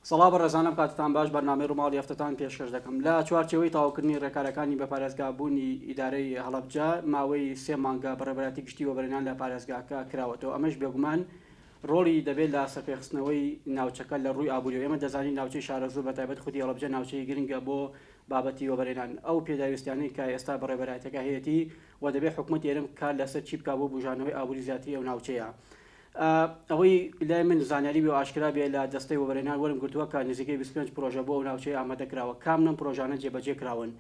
سەڵا بەڕێزانم کاتتان باش بەرنامەی ڕووماڵی هەفتەتان پێشکەش دەکەم لە چوارچێوەی تاواکردنی ڕێکارەکانی بە پارێزگابوونی ئیدارەی هەڵەبجە ماوەی 3 مانگە بەڕێبەتی گشتی وەبەرهێنان لە پارێزگاکە کراوەتەوە. ئەمەش بێگومان ڕۆڵی دەبێت لە سەرپێخستنەوەی ناوچەکە لە ڕووی ئابووری. ئێمە دەزانین ناوچەی شارەزوو بەتایبەت خودی هەڵەبجە ناوچەی گرنگە بۆ بابەتی وەبەرهێنان. ئەو پێداویستیانەی کە ئێستا بەڕێبەرایەتەکە هەیەی و دەبێت حکوومەت ئێرم کار لەسەر چی بکات بۆ بژانەوەی ئابووری زیاتری ئەو ناوچەیە. ئەوەی لای من زانیاری بێ و ئاشکرا بێ لە دەستەی وەبەرهێنان وەرم گرتووە کە نزیکەی 25 پرۆژە بۆ ئەو ناوچەی ئامادەکراوە. کامنم پرۆژانە جێبەجێ کراون.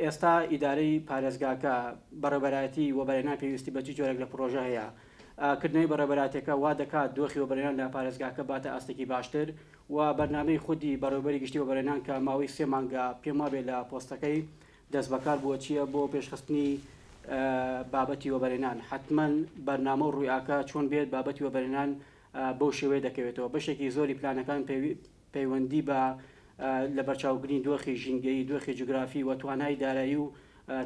ئێستا ئیدارەی پارێزگاکە بەڕێبەرایەتی وەبەرهێنان پێویستی بەچی جۆرێک لە پرۆژە هەیە. کردنەوەی بەڕێبەرایەتەکە وا دەکات دۆخی وەبەرهێنان لە پارێزگاکە باتە ئاستێکی باشتر و بەرنامەی خودی بەڕێوەبەری گشتی وەبەرهێنان کە ماوەی 3 مانگە پێم وابێت لە پۆستەکەی دەست بەکار بووە چییە بۆ پێشخستنی بابەتی وەبەرهێنان. حتمما بەرنامە و ڕوویاکە چۆن بێت بابەتی وەبەرهێنان بەو شێوەیە دەکەوێتەوە. بەشێکی زۆری پلانەکان پەیوەندی بە لە بەرچاوگرین دۆخی ژینگەی دۆخی جوگرافی و توانای دارایی و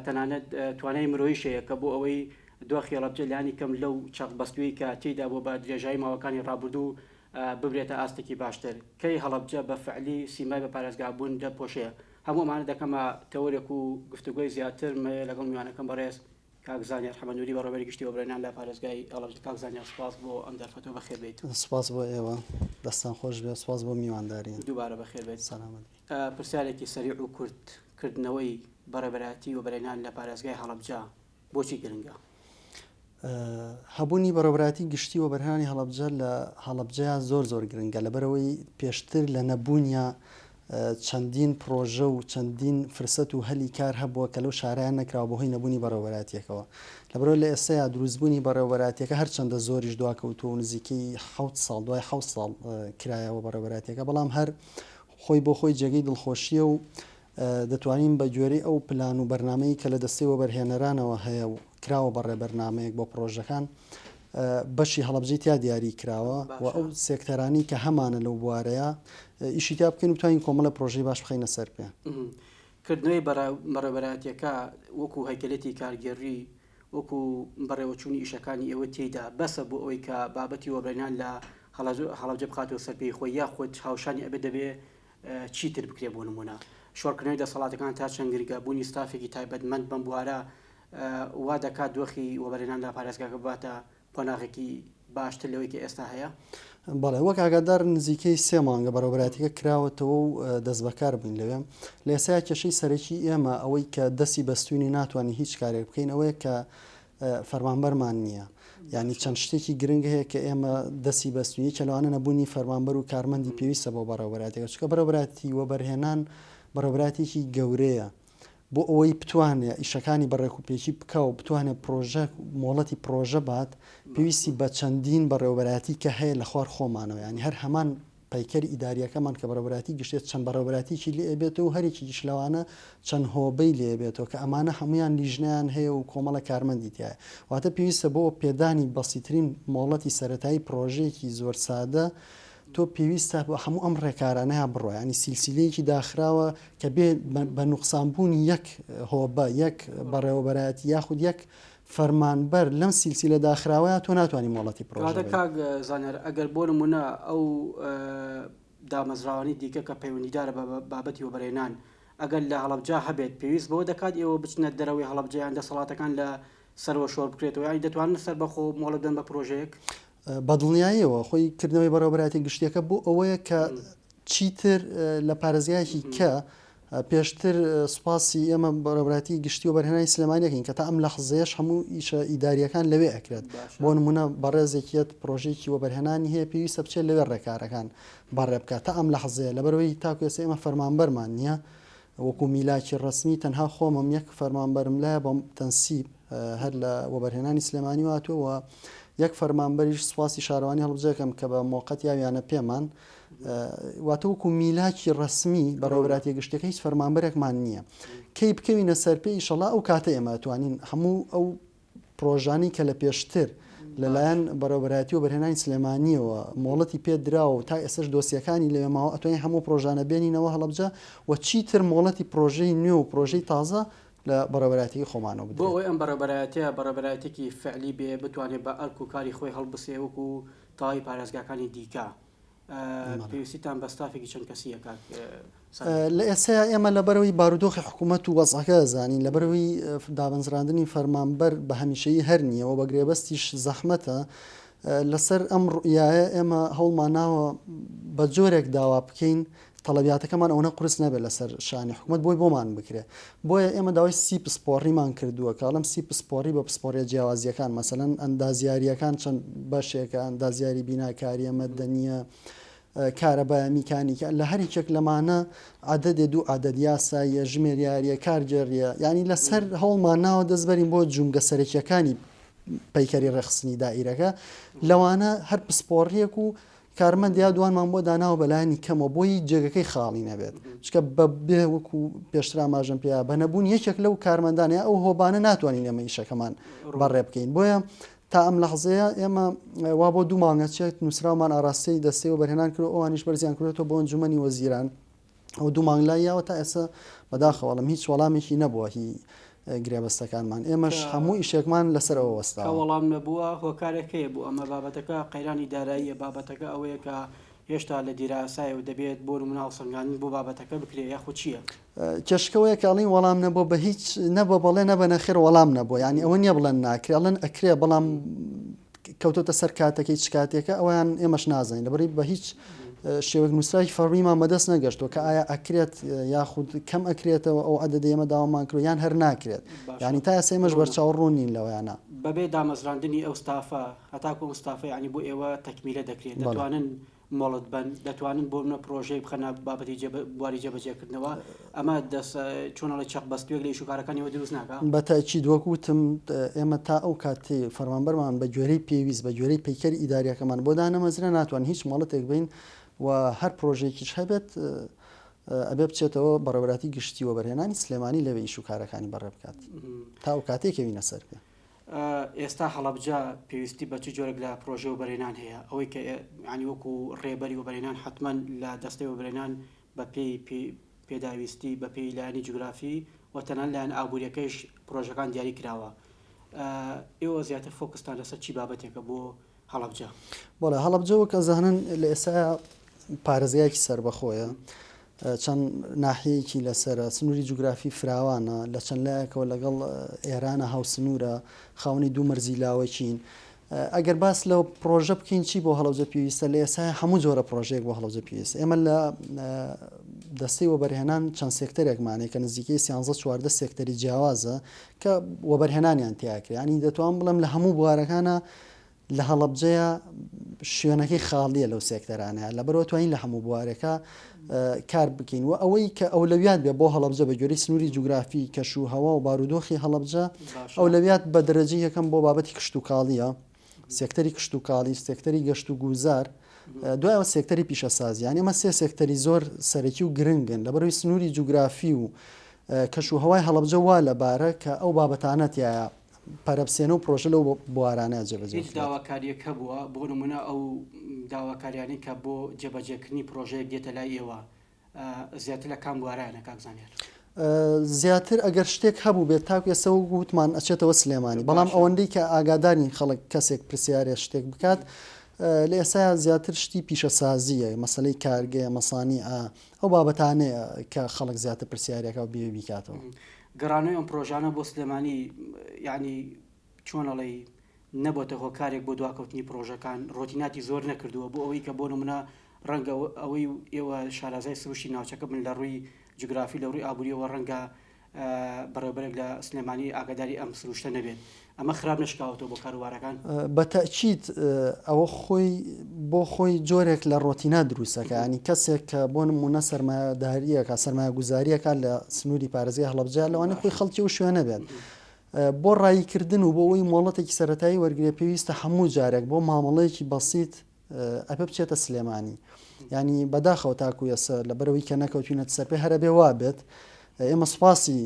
تەنانەت توانای مرۆیشەیە کە بۆ ئەوەی دۆخی هەڵەبجە لانی کەم لەو چەقبەستووی کە تێیدا بۆ بە درێژایی ماوەکانی ڕابردوو ببرێتە ئاستێکی باشتر. کەی هەڵەبجە بە فعلی سیمای بە پارێزگابوون دەپۆشێ. هەموو ئەمانە دەکەمە تەورێک و گفتوگۆی زیاتر لەگەڵ میوانەکەم بەڕێز کاکزانیار حەمەدنووری بەڕێوەبەری گشتی وەبەرهێنان لە پارێزگای هەڵەبجە. کاکزانیار سپاس بۆ ئەم دەرفەتۆ بەخێر بێت. سپاس بۆ ئێوە، دەستان خۆش بێ. سپاس بۆ میوانداری. دووبارە بەخێر بێت. سەلامەت. پرسیارێکی سەریع و کورتکردنەوەی بەڕێبەراتی وەبەرهێنان لە پارێزگای هەڵەبجە بۆچی گرنگە؟ هەبوونی بەڕێوەبەراتی گشتی وەبەرهێنانی هەڵەبجە لە هەڵەبجەیە زۆر گرنگە لەبەرەوەی پێشتر لە نەبوونیە چەندین پرۆژە و چەندین فرسەت و هەلی کار هەبووە کە لەو شارەیان نەکراوە بۆ هۆی نەبوونی بەڕێوەبەراتیەکەوە. لەبەرەوەی لە ئێستایا دروستبوونی بەڕێوەبەراتیەکە هەرچەندە زۆریش دواکەوتووە و نزیکەی 7 ساڵ دوای 7 ساڵ کرایەوە بەڕێوەبەراتیەکە، بەڵام هەر خۆی بۆ خۆی جێگەی دڵخۆشیە و دەتوانین بە گوێرەی ئەو پلان و بەرنامەی کە لە دەستەی وەبەرهێنەرانەوە هەیە و کراوە بەڕێبەرنامەیەک بۆ پرۆژەکان بەشی هەڵەبجەی تیا دیاری کراوە و ئەو سێکتەرانی کە هەمانە لەو بوارەیە ئیشی تا بکەین و توانین کۆمەڵە پرۆژەی باش بخەینە سەر پێ. کردنەوەی بەڕێبەراتیەکە وەکو هەیکلێتی کارگێڕی وەکو بەڕێوەچوونی ئیشەکانی ئێوە تێیدا بەسە بۆ ئەوەی کە بابەتی وەبەرهێنان لە هەڵەبجە بخاتەوە سەرپێی خۆی یاخود هاوشانی ئەبێ دەبێ چیتر بکرێ بۆ نمونە شۆڕکردنەوەی دەسەڵاتەکان تا چەند گرنگە بوونی ستافێکی تایبەتمەند بەم بوارە وا دەکات دۆخی وەبەرهێنان لە پارێزگاکە باتە قۆناغێکی باشتر لەوەی کە ئێستا هەیە. بەڵێ وەک ئاگادار نزیکەی 3 مانگە بەڕێوەبەراتیەکە کراوەتەوە و دەست بەکار بووین لەوێ. لە ئێستا کێشەی سەرەکی ئێمە ئەوەی کە دەستی بەستوونی ناتوانانی هیچ کارێک بکەین ئەوەیە کە فەرمانبەرمان نییە. یعنی چەند شتێکی گرنگ هەیە کە ئێمە دەستی بەستوونی کەلەوانە نەبوونی فەرمانبەر و کارمەندی پێویستە بۆ بەڕێوەبەراتیەکە، چونکە بەڕێوەبەراتی وەبەرهێنان بەڕێوەبەراتێکی گەورەیە بۆ ئەوەی بتوانێت ئیشەکانی بەڕێکوپێکی بکە و بتوانێت پرۆژە مۆڵەتی پرۆژە بات پێویستی بە چەندین بەڕێوەبەراتی کە هەیە لە خوار خۆمانەوە. ینی هەر هەمان پەیکەری ئیداریەکەمان کە بەڕێوەبەراتی گشتێت چەند بەڕێوەبەراتیی لێ ئەبێتەوە و هەرێکی گشتلەوانە چەند هۆبەی لێ ئەبێتەوە کە ئەمانە هەمویان لیژنیان هەیە و کۆمەڵە کارمەندی تایە. واتە پێویستە بۆ پێدانی بەسیترین مۆڵەتی سەرەتایی پرۆژەیەکی زۆر سادە تۆ پێویستە هەموو ئەم ڕێکارانەیە بڕۆ، ینی سیلسیلەیەکی داخراوە کە بێ بە نوقسانبوونی یەک هۆبە یەک بەڕێوەبەراتی یاخود یەک فەرمانبەر لەم سیلسیلە داخراوەیە تۆ ناتوانانی مۆڵەتی پرۆژە. کاک زانیار ئەگەر بۆ نمونە ئەو دامەزراوانی دیکە کە پەیوەندیدارە بە بابەتی وەبەرهێنان ئەگەر لە هەڵەبجە هەبێت پێویست بەوە دەکات ئێوە بچنە دەرەوەی هەڵەبجەیان دەسەڵاتەکان لە سەرەوە شۆڕ بکرێتەوە یانی دەتوانن سەر بەخۆ مۆڵەت بدەن بە پرۆژەیەک بەدڵنیاییەوە خۆی کردنەوەی بەڕێوەبەراتی گشتیەکە بۆ ئەوەیە کە چیتر لە پارێزگایەکی کە پێشتر سوپاسی ئێمە بەڕێوەبەراتی گشتی وەبەرهێنانی سلێمانیەکەین کە تا ئەم لەحزەیەش هەموو ئیشە ئیداریەکان لەوێ ئەکرێت. بۆ نمونە بەڕێزێکیەت پرۆژێکی وەبەرهێنانی هەیە پێویستە بچێت لەوێ ڕێکارەکان بەڕێ بکات تا ئەم لەحزەیە لەبەرەوەی تاکو ئێستا ئێمە فەرمانبەرمان نییە وەکو میلاکی ڕسمی تەنها خۆمم یەک فەرمانبەرم لایە بۆ تەنسیب هەر لە وەبەرهێنانی سلێمانی هاتووە یەک فەرمانبەریش سوپاسی شارەوانی هەڵبجەکەم کە بە مۆقەت یاویانە پێمان واتەوەکو میلاکی ڕسمی بەڕێوەبەراتی گشتەکە هیچ فەرمانبەرێکمان نییە. کەی بکەوینە سەرپێی ئیشەڵا ئەو کاتە ئێمە توانین هەموو ئەو پرۆژانی کە لە پێشتر لەلایەن بەڕێوەبەراتی وەبەرهێنانی سلێمانیەوە مۆڵەتی پێدراوە و تا ئێستاش دۆسیەکانی لەوێ ماوە ئەتوانین هەموو پرۆژانە بێنینەوە هەڵەبجە و چیتر مۆڵەتی پرۆژەی نوێ و پرۆژەی تازە لە بەڕێوەبەراتی خۆمانەوە بدرێت. بۆ ئەوەی ئەم بەڕێوەبەراتیە بەڕێوەبەراتێکی فعلی بێ بتوانێت بە ئەرک و کاری خۆی هەڵبسێ وەکو تاوای پارێزگاکانی دیکە پێویستیتان بە ستافێکی چەند کەسیە کاک لە ئێستا ئێمە لەبەرەوەی بارودۆخی حکوومەت و وەزعەکە زانین لەبەرەوەی دابەنزراندنی فەرمانبەر بە هەمیشەیی هەر نییەوە بە گرێبەستیش زەحمەتە لەسەر ئەم ڕوئایە ئێمە هەوڵمان ناوە بە جۆرێک داوا بکەین تەڵەبیاتەکەمان ئەوە قورس نەبێت لەسەر شانی حکوومەت بۆمان بکرێ بۆیە ئێمە داوای سی پسپۆڕیمان کردووە کاڵم سی پسپۆڕی بە پسپۆڕی جیاوازیەکان مەسەلەن ئەندازیاریەکان چەند بەشێکە ئەندازیاری بیناکاریە مەدەنیە کارەبایە میکانیکە لە هەریکێک لەمانە عادەدێ دوو عادەد یاساییە ژمێریاریە کارجێڕیە ینی لەسەر هەوڵمان ناوە دەستبەرین بۆ جومگە سەرەکیەکانی پەیکەری ڕێخستنی دائیرەکە لەوانە هەر پسپۆڕیەک و کارمەندیا دوانمان بۆ داناوە بەلایانی کەمە بۆی جێگەکەی خاڵی نەبێت چکە بە وەکو پێشترا ماژەم پێیا بەنەبوون یەکێک لەو کارمەندانەیە ئەو هۆبانە ناتوانین ئێمە ئیشەکەمان بەڕێ بکەین بۆیە تا ئەم لەحزەیە ئێمە وا بۆ دوو مانگە چێت نووسراومان ئاراستەی دەستەی و بەرهێنان کرد ئەوانیش بەرزیان کردێتەوە بۆ ئەنجومەنی وەزیران ئەو دوو مانگلاییەوە تا ئێستا بەداخەوەڵم هیچ وەڵامێکی نەبووە هی گرێبەستەکانمان ئێمەش هەموو ئیشێکمان لەسەرەوە وەستا وەڵام نەبووە هۆکارێکەیە بوو ئەمە بابەتەکە قەیرانی داراییە بابەتەکە ئەوەیە کە هێشتا لە دیراسایە و دەبێت بۆ مناو سنگانی بۆ بابەتەکە بکرێ یاخو چییە کێشکەوەیە کاڵین وەڵام نەبوو بە هیچ نەبە بەڵێ نەبە نەخێر وەڵام نەبوو ینی ئەوە نییە بڵێن ناکرێڵن ئەکرێ بەڵام کەوتۆتە سەر کاتەکەی چ کاتێکە ئەویان ئێمەش نازانین لەبەری بە هیچ شێوەک نووسراکی فەڕمیمان بەدەست نەگەشتەوە کە ئایا ئەکرێت یاخود کەم ئەکرێتەوە ئەو عەدەدە ئێمە داوامان کرد یان هەر ناکرێت ینی تا ئێستا ئێمەش بەرچاوڕوون نین لەوەیانە بەبێ دامەزراندنی ئەو ستافە هەتاکو ستافە ینی بۆ ئێوە تەکمیلە دەکرێت دەتوانن مۆڵت بن دەتوانن بۆ منە پرۆژەی بخەنە بابەتی بواری جێبەجێکردنەوە ئەمە دەست چۆنەڵی چەق بەستێک لە شوکارەکانیەوە دروست ناکە بەتاکی دووەکوتم ئێمە تا ئەو کاتێ فەرمانبەرمان بە گوێرەی پێویست بە گوێرەی پەیکەری ئیداریەکەمان بۆ دانەمەزرە ناتوان هیچ مۆڵەتێک بین و هەر پرۆژێکیش هەبێت ئەبێ بچێتەوە بەڕێوەبەتی گشتی و بەرهێنانی سلێمانی لەوێ ئیشوکارەکانی بەڕێ بکات تا ئەو کاتێکەوینە سەر پێ ئێستا هەڵەبجە پێویستی بە چ جۆرێک لە پرۆژە و بەرهێنان هەیە ئەوەی کە ینی وەکو ڕێبەری و بەرهێنان حتمما لە دەستەی و بەرهێنان بە پێی پێداویستی بە پێی لایەنی جوگرافی و تەنان لایەن ئابوووریەکەیش پرۆژەکان دیاری کراوە ئێوە زیاتر فۆکستان لەسەر چی بابەتێکە بۆ هەڵەبجە بۆڵێ هەڵەبجەوە کە زانن لە ئێستا پارێزگایەکی سربەخۆیە چەند ناحەیەکی لەسرە سنووری جوگرافی فراوانە لە چەند لایەکەوە لەگەڵ ئێرانە هاوسنوورە خاوەنی دوو مەرزی لاوەچین ئەگەر باس لەو پرۆژە بکەین چی بۆ هەڵەبجە پێویستە لە ئێستا هەموو جۆرە پرۆژەیەک بۆ هەڵەبجە پێویستە ئێمە لە دەستەی وەبەرهێنان چەند سێکتەرێکمانەیە کە نزیکەی 13 سێکتەری جیاوازە کە وەبەرهێنانیان تیاکرێ ینی دەتوان بڵم لە هەموو بوارەکانە لە هەڵەبجەیە شوێنەکەی خاڵیە لەو سێکتەرانەیە لەبەرەوە توانین لە هەموو بوارەکە کار بکەین و ئەوەی کە ئەولەویات بێ بۆ هەڵەبجە بە گوێرەی سنووری جوگرافی کەشوهەوا و بارودۆخی هەڵەبجە ئەولەویات بە دەرەجەی یەکەم بۆ بابەتی کشت و کاڵیە سێکتەری کشت و کاڵی سێکتەری گەشت و گوزار دوایەوە سێکتەری پیشەسازی یانی ئەمە سێ سێکتەری زۆر سەرەکی و گرنگن لەبەرەوەی سنووری جوگرافی و کەشوهەوای هەڵەبجە وا لەبارە کە ئەو بابەتانەتیایە پەرەبسێنە و پرۆژە لەو بوارانە جێبەجێ داواکاریەکە بووە بۆ نمونە ئەو داواکاریانی کە بۆ جێبەجێکردنی پرۆژەیەک دێتە لای ئێوە زیاتر لە کام بوارانە کاکزانێت زیاتر ئەگەر شتێک هەبوو بێت تاکو ئێستا گوتمان ئەچێتەوە سلێمانی بەڵام ئەوەندەی کە ئاگاداری خەڵک کەسێک پرسیارێ شتێک بکات لە ئێستا زیاتر شتی پیشەسازیە مەسلەی کارگەیە مەسانی ئەو بابەتانەیە کە خەڵک زیاتر پرسیارێکە و بێ بیکاتەوە گەڕانەوە ئەم پرۆژانە بۆ سلێمانی یعنی چۆنەڵی نەبووە هۆکارێک بۆ دواکەوتنی پرۆژەکان ڕۆتیناتی زۆر نەکردووە بۆ ئەوەی کە بۆ نمونە ڕەنگە ئەوەی ئێوە شارازای سروشی ناوچەکە بن لە ڕووی جوگرافی لە ڕووی ئابووریەوە ڕەنگە بەڕێوەبەرێک لە سلێمانی ئاگاداری ئەم سروشتە نەبێت ئەمە خراپ نشکاوەتەوە بۆ کاروبارەکان بەتەئکید ئەوە خۆی بۆ خۆی جۆرێک لە ڕۆتینا دروستەکە ینی کەسێک کە بۆ نمونە سەرمایەداریەکە سەرمایە گوزاریەکە لە سنووری پارێزگای هەڵەبجە لەوانە خۆی خەڵکی و شوێنە بێت بۆ ڕایکردن و بۆ ئەوی مۆڵەتێکی سەرەتایی وەرگێ پێویستە هەموو جارێک بۆ مامەڵەیەکی بەسیط ئەبێ بچێتە سلێمانی ینی بەداخەوە تاکو ێستا لەبەرەوەی کە نەکەوتوینەتە سەر پێ هەرە بێ وا بێت ئێمە سوپاسی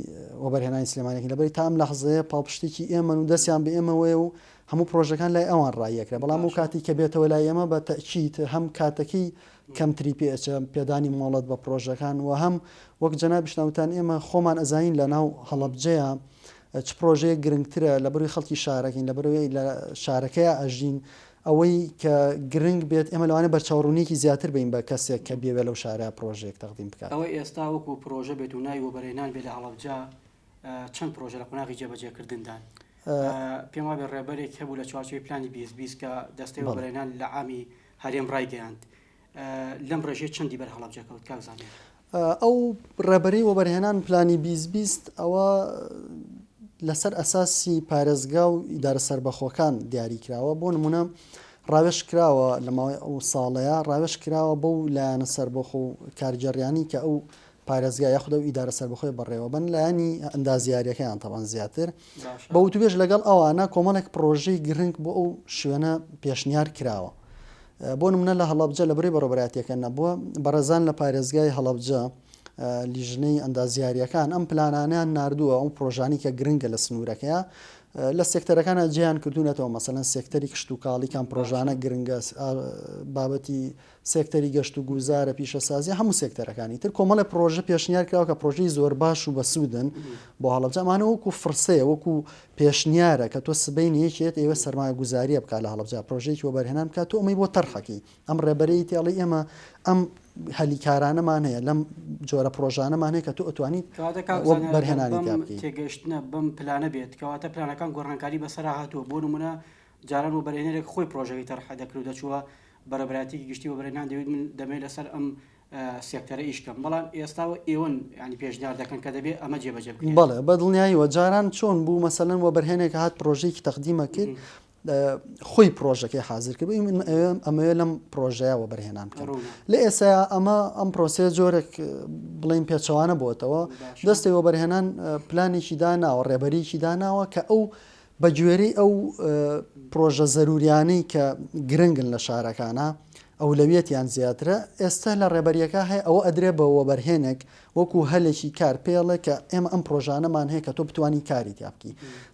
وەبەرهێنانی سلێمانێکی لەبەری تا ئەم لەحزەیە پاڵپشتێکی ئێمە و دەستیان بە ئێمەوەیە و هەموو پرۆژەکان لای ئەوان ڕایەکرا بەڵام و کاتی کە بێتەوە لای ئێمە بە تەئکید هەم کاتەکەی کەمتری پێچە پێدانی مۆڵەت بە پرۆژەکان و هەم وەک جەنابی شناوتان ئێمە خۆمان ئەزانین لە ناو هەڵەبجەیە چ پرۆژەیە گرنگترە لەبەروی خەڵکی شارەکەین لەبەرەوەی لە شارەکەیە ئەژین ئەوەی کە گرنگ بێت ئێمە لەوانە بەرچاوڕوونیەکی زیاتر بین بە کەسێک کە بێوێ لەو شارە پرۆژێک تەقدیم بکات. ئەوەی ئێستا وەکو پرۆژە بێت و ناوی وەبەرهێنان بێت لە هەڵەبجە چەند پرۆژە لە قۆناغی جێبەجێکردندان پێم وابێ ڕێبەرێک هەبوو لە چوارچێوەی پلانی 2020 کە دەستەی وەبەرهێنان لە عامی هەرێم ڕایگەیاند لەم ڕێژەیە چەندی بەر هەڵەبجە کەوت کاکزانێ ئەو ڕێبەری وەبەرهێنان پلانی 2020 ئەوە لەسەر ئەساسی پارێزگا و ئیدارە سەربەخۆکان دیاری کراوە بۆ نمونە ڕاوێش کراوە لە ماوەی ئەو ساڵەیە ڕاوێش کراوە بەو لایەنە سەربەخۆ و کارگەڕیانی کە ئەو پارێزگا یاخودە و ئیدارە سەربەخۆی بەڕێوە بن لایانی ئەندازیاریەکەیان تەبان زیاتر بە وتوبێژ لەگەڵ ئەوانە کۆمەڵێک پرۆژەی گرنگ بۆ ئەو شوێنە پێشنیار کراوە بۆ نمونە لە هەڵەبجە لەبەرەی بەڕێوەبەرایەتیەکە نەبووە بەڕێزان لە پارێزگای هەڵەبجە لیژنەی ئەندازیاریەکان ئەم پلانانیان نردووە ئەو پرۆژانی کە گرنگە لە سنوورەکەیە لە سێکتەرەکانە جیان کردوونەتەوە مەسەلەن سێکتەری کشت و کاڵیکان پرۆژانە گرنگە بابەتی سێکتەری گەشت و گوزارە پیشەسازی هەموو سێکتەرەکانی تر کۆمەڵە پرۆژە پێشنیار کراوە کە پرۆژەی زۆر باش و بەسوودن بۆ هەڵەبجە ئەمانە وەکو فرسەیە وەکو پێشنیارە کە تۆ سبەینی یەکێت ئێوە سەرمایە گوزاریە بکات لە هەڵەبجە پرۆژەیەکی وەبەرهێنان بکات تۆ ئەمەی بۆ تەرخەکەی ئەم ڕێبەرەی تێڵی ئێمە ئەم هەلیکارانەمان هەیە لەم جۆرە پرۆژانەمان هەیە کە تۆ ئەتوانیت بەرهێنانی تێگەشتنە بم پلانە بێت کەواتە پلانەکان گۆڕانکاری بەسەر هاتووە بۆ نمونە جاران و بەرهێنەرێک خۆی پرۆژەکەی تەرخە دەکرد دەچووە بەرەبرایەتێکی گشتی و بەرهێنان دەوێت من دەمێت لەسەر ئەم سێکتەرە ئیشکەم بەڵام ئێستاوە ئێوەن ینی پێشنیار دەکەن کە دەبێت ئەمە جێبەجێ بکرێت بەڵێ بەدڵنیاییوە جاران چۆن بوو مەسەلەن وە بەرهێنێک هات پرۆژەیەکی تەقدیمە کرد خۆی پرۆژەکەی حاضر کرد ئەمەوێت لەم پرۆژەیەوە بەرهێنان بکەن لە ئێستا ئەم پرۆسێ جۆرێک بڵین پێچەوانە بۆتەوە دەستی وە بەرهێنان پلانێکی داناوە ڕێبەرێکی داناوە کە ئەو بە گوێرەی ئەو پرۆژە زەروریانەی کە گرنگن لە شارەکانە ئەولەویەتیان زیاترە ئێستا لە ڕێبەریەکە هەیە ئەوە ئەدرێ بە وەبەرهێنێک وەکو هەلێکی کار پێڵێ کە ئێمە ئەم پرۆژانەمان هەیە کە تۆ بتوانی کاری تیابکی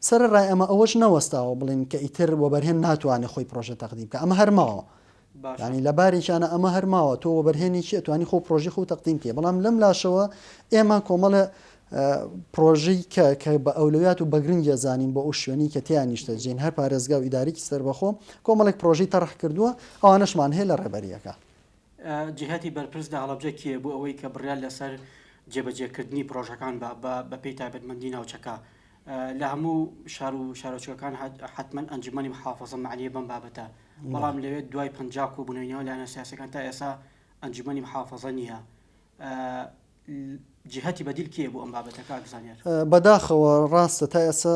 سەرڕای ئەمە ئەوەش نەوەستاوە بڵین کە ئیتر وەبەرهێن ناتوانێت خۆی پرۆژە تەقدیم کە ئەمە هەرماوە ینی لە بارێکیانە ئەمە هەرماوە تۆ وەبەرهێنێکی ئەتوانی خۆ پرۆژی خۆ تەقدیم کێ بەڵام لەم لاشەوە ئێمە کۆمەڵە پرۆژەی کە بە ئەولویات و بەگرنگە زانین بۆ ئەو شوێنی کە تیان نیشتە جین هەر پارێزگا و ئیدارێکی سەربەخۆ کۆمەڵێک پرۆژەی تەڕح کردووە ئەوانەشمان هەیە لە ڕێبەریەکە جهاتی بەرپرس لە هەڵەبجە کیە بۆ ئەوەی کە بڕیان لەسەر جێبەجێکردنی پرۆژەکان بە پێی تایبەتمەندی ناوچەکە لە هەموو شار و شارۆچەکان حتمما ئەنجومەنی محافەزە معنیە بەم بابەتە بەڵام لەوێت دوای 50 کۆبوونەوە لایەنە سیاسەکان تا ئێستا ئەنجومەنی محافەزە نییە جهتی بەدیل کێ بۆ ئەم بابەتە کاکزانیار بەداخەوە ڕاستە تا ئێستا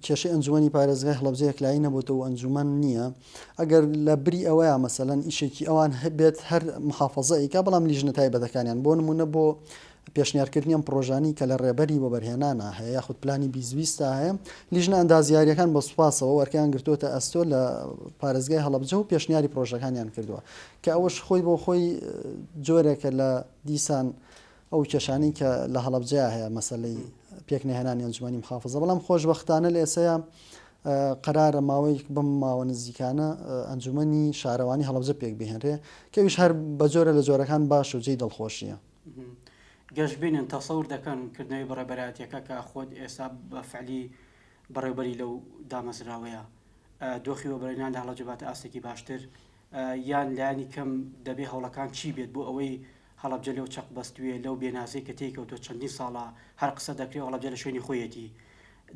کێشەی ئەنجومەنی پارێزگای هەڵەبجەیەک لای نەبووتەوە ئەنجومەن نییە ئەگەر لە بری ئەوەیە مەسەلەن ئیشێکی ئەوان هەبێت هەر محافەزەیکا بەڵام لیژنە تایبەتەکانیان بۆ نمونە بۆ پێشنیارکردنی ئەم پرۆژانی کە لە ڕێبەری بۆ بەرهێنانە هەیە یاخود پلانی 2020 هەیە لیژنە ئەندازیاریەکان بە سوپاسەوە وەرکیان گرتوۆتە ئەستۆ لە پارێزگای هەڵەبجە و پێشنیاری پرۆژەکانیان کردووە کە ئەوەش خۆی بۆ خۆی جۆرێکە لە دیسان ئەو کێشانی کە لە هەڵەبجە هەیە مەسلەی پێکنهێنانی ئەنجومەنی محافەزە بەڵام خۆشبەختانە لە ئێسەیە قەرارە ماوەی بم ماوە نزیکانە ئەنجومەنی شارەوانی هەڵەبجە پێک بهێنرێ کەویش هەر بە جۆرە لە جۆرەکان باش و جێی دڵخۆشیە گەشتبینن تەسەور دەکەن کردنەوەی بەڕێبەرایەتیەکە کە خۆت ئێستا بەفعلی بەڕێوەبەری لەو دامەزراوەیە دۆخی وەبەرهێنان لە هەڵەبجە باتە ئاستێکی باشتر یان لایانی کەم دەبێ هەوڵەکان چی بێت بۆ ئەوەی هەڵەبجە لەو چەق بەستوێ لەو بێناسەی کە تێکەوتۆ چەندین ساڵە هەر قسە دەکرێت هەڵەبجە لە شوێنی خۆیەتی